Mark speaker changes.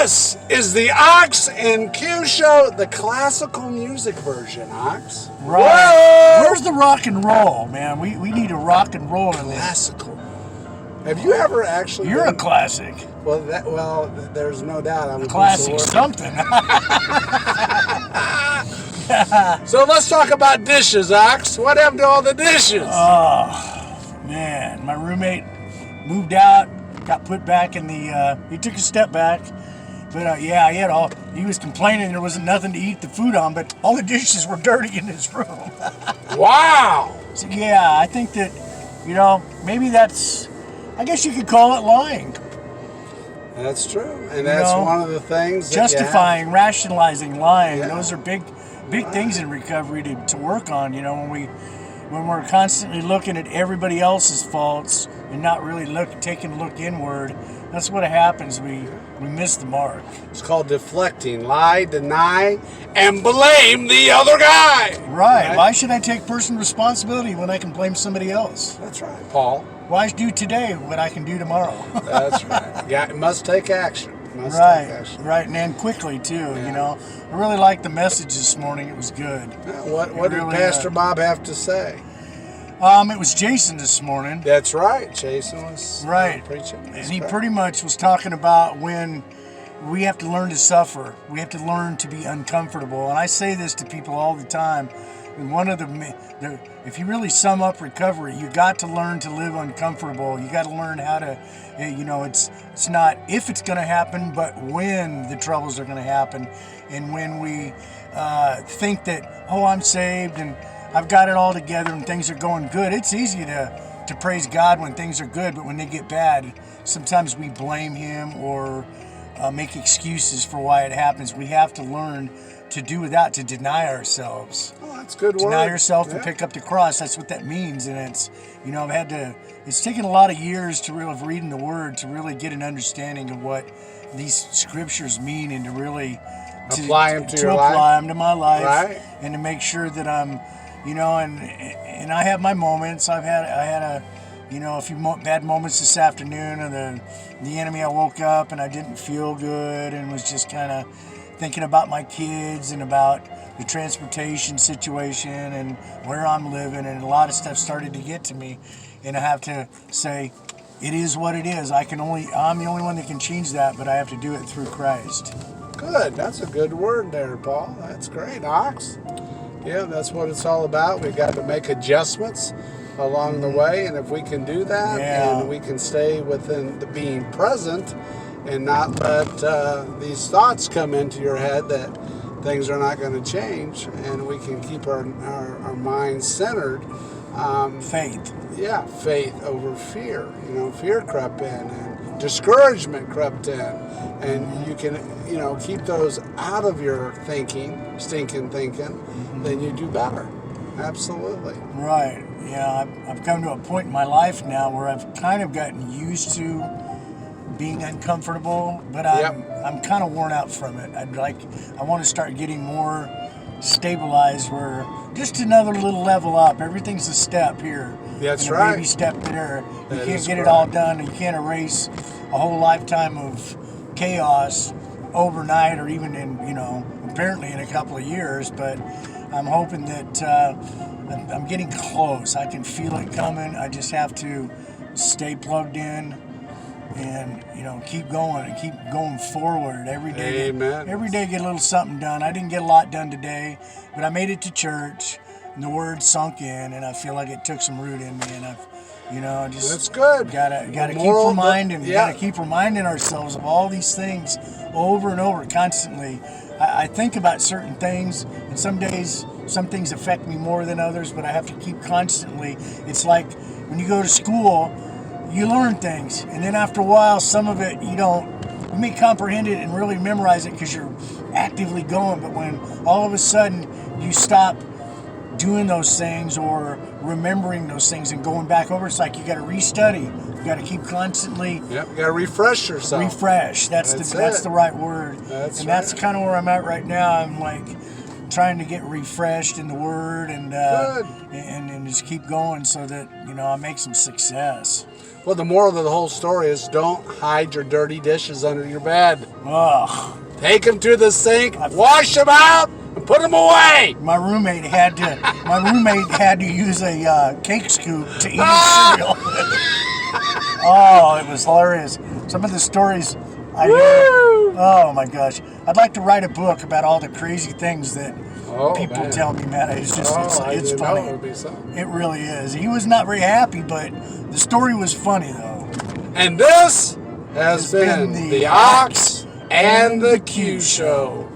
Speaker 1: This is the Ox and Q Show, the classical music version, Ox.
Speaker 2: Right.
Speaker 1: Whoa!
Speaker 2: Where's the rock and roll, man? We need a rock and roll in this.
Speaker 1: Classical. Have you ever actually
Speaker 2: You're a classic.
Speaker 1: Well, there's no doubt I'm a
Speaker 2: Classic
Speaker 1: piece of
Speaker 2: something.
Speaker 1: work. So let's talk about dishes, Ox. What happened to all the dishes?
Speaker 2: Oh, man. My roommate moved out, got put back in the, he took a step back. But yeah, he was complaining there wasn't nothing to eat the food on, but all the dishes were dirty in his room.
Speaker 1: Wow.
Speaker 2: So yeah, I think that, maybe I guess you could call it lying.
Speaker 1: That's true. And that's one of the things that
Speaker 2: justifying, rationalizing, lying.
Speaker 1: Yeah.
Speaker 2: Those are big things in recovery to work on, when we're constantly looking at everybody else's faults and not really taking a look inward. That's what happens. We miss the mark.
Speaker 1: It's called deflecting. Lie, deny, and blame the other guy.
Speaker 2: Right. Why should I take personal responsibility when I can blame somebody else?
Speaker 1: That's right, Paul.
Speaker 2: Why do today what I can do tomorrow?
Speaker 1: That's right. Yeah, it must take action. Take action.
Speaker 2: Right, and then quickly too. I really liked the message this morning. It was good.
Speaker 1: Yeah, what did Pastor Bob have to say?
Speaker 2: It was Jason this morning.
Speaker 1: That's right. Jason was preaching.
Speaker 2: And he pretty much was talking about when we have to learn to suffer. We have to learn to be uncomfortable. And I say this to people all the time. And one of if you really sum up recovery, you got to learn to live uncomfortable. You got to learn how to, it's not if it's going to happen, but when the troubles are going to happen. And when we think that, I'm saved and I've got it all together and things are going good. It's easy to praise God when things are good, but when they get bad, sometimes we blame Him or make excuses for why it happens. We have to learn to do without, to deny ourselves.
Speaker 1: Oh, that's a good word.
Speaker 2: Deny yourself and pick up the cross. That's what that means. And it's, it's taken a lot of years of reading the Word to really get an understanding of what these scriptures mean and to really
Speaker 1: apply them to
Speaker 2: my life,
Speaker 1: right?
Speaker 2: And to make sure that I'm, and I have my moments. I had a few bad moments this afternoon, and the enemy. I woke up and I didn't feel good, and was just kind of thinking about my kids and about the transportation situation and where I'm living, and a lot of stuff started to get to me, and I have to say, it is what it is. I'm the only one that can change that, but I have to do it through Christ.
Speaker 1: Good. That's a good word there, Paul. That's great, Ox. Yeah, that's what it's all about. We've got to make adjustments along the way, and if we can do that, and we can stay within the being present and not let these thoughts come into your head that things are not going to change, and we can keep our minds centered.
Speaker 2: Faith.
Speaker 1: Yeah, faith over fear. Fear crept in, and discouragement crept in, and you can, keep those out of your stinking thinking, then you do better. Absolutely.
Speaker 2: Right. Yeah, I've come to a point in my life now where I've kind of gotten used to being uncomfortable, but I'm kind of worn out from it. I want to start getting more stabilized, where just another little level up. Everything's a step here.
Speaker 1: That's
Speaker 2: and a
Speaker 1: right.
Speaker 2: Baby step there. You can't get
Speaker 1: right.
Speaker 2: it all done, and you can't erase a whole lifetime of chaos overnight, or even apparently in a couple of years. But I'm hoping that I'm getting close. I can feel it coming. I just have to stay plugged in and keep going and keep going forward every day.
Speaker 1: Amen.
Speaker 2: Every day get a little something done. I didn't get a lot done today, but I made it to church and the Word sunk in, and I feel like it took some root in me, and I've just
Speaker 1: that's good.
Speaker 2: Gotta keep reminding ourselves of all these things over and over constantly. I think about certain things, and some days some things affect me more than others, but I have to keep constantly. It's like when you go to school, you learn things, and then after a while, some of it you may comprehend it and really memorize it because you're actively going, but when all of a sudden you stop doing those things or remembering those things and going back over, it's like you got to restudy. You got to keep constantly.
Speaker 1: Yep, you got to refresh yourself.
Speaker 2: Refresh. That's the right word.
Speaker 1: That's
Speaker 2: kind of where I'm at right now. I'm like trying to get refreshed in the Word and just keep going so that I make some success.
Speaker 1: Well, the moral of the whole story is don't hide your dirty dishes under your bed.
Speaker 2: Ugh.
Speaker 1: Take them to the sink, wash them out, and put them away.
Speaker 2: My roommate had to use a cake scoop to eat his cereal. Oh, it was hilarious. Some of the stories I hear. Oh my gosh! I'd like to write a book about all the crazy things that people tell me, man. It's just it's funny. It really is. He was not very happy, but the story was funny though.
Speaker 1: And this has been the Ox and the Q Show.